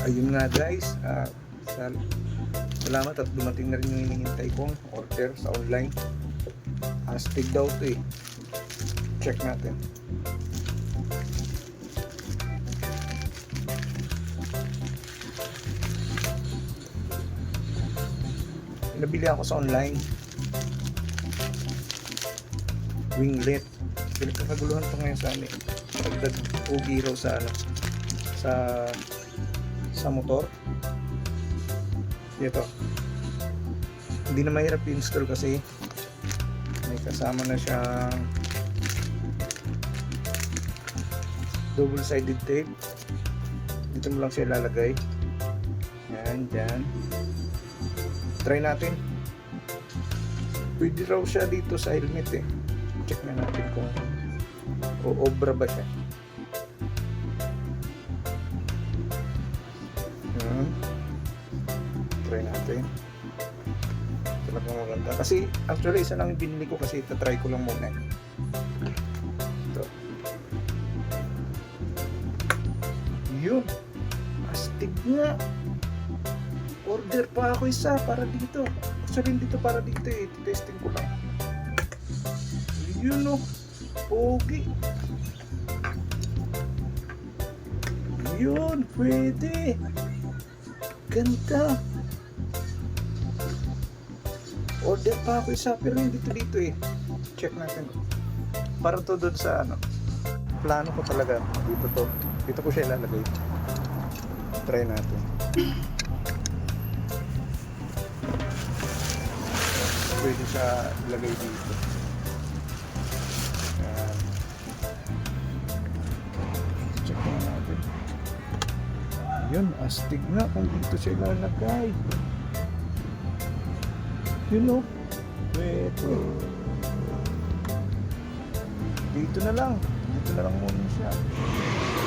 Ayun nga guys, salamat at dumating na rin yung hinihintay kong order sa online. Astig daw to eh. Check natin. Nabili ako sa online. Winglet. Pinagkakaguluhan pa ngayon sa amin. Dagdag ugi raw sa ano, sa motor. Ito. Hindi na mahirap i-install kasi may kasama na siyang double-sided tape. Dito mo lang siya ilalagay. Yan, dyan. Try natin. Pwede raw siya dito sa helmet eh. Check na natin kung obra ba siya. Try natin. Talagang maganda. Kasi actually isa lang yung binili ko kasi itatry ko lang muna. Ito. Yun. Astig nga. Order pa ako isa para dito. Actually dito para dito eh. Testing ko lang. Yun o. Pogi. Yun. Pwede. Ganda. Order pa ako isa pero hindi dito eh. Check natin. Para to doon sa ano. Plano ko talaga. Dito to. Dito ko siya ilalagay. Try natin. Pwede siya ilagay dito. Ayan. Check natin. Yun, astig nga kung dito siya ilalagay. Yun o. Pwede. Dito na lang. Dito na lang muna siya.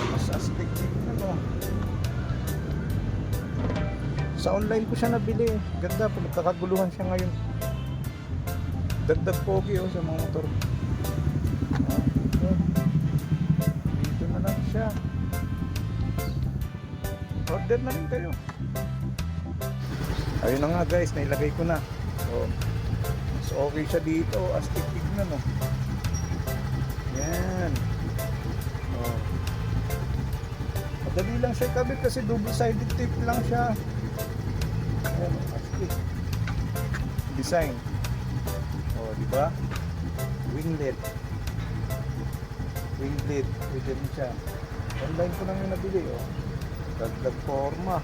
Mas astig dito na no. Sa online ko siya nabili. Ganda po. Nagkakaguluhan siya ngayon. Dagdag pogi sa mga motor. Dito na lang siya. Order na rin kayo. Ayun na nga guys. Nailagay ko na. So okay siya dito. Astig tignan no. Yan. Madali lang siya ikabit kasi double-sided tape lang siya. Ayan, astig. Design. Diba? Winglet. Winglet. Pwede rin siya. Online ko lang yung nabili. Dagdag forma.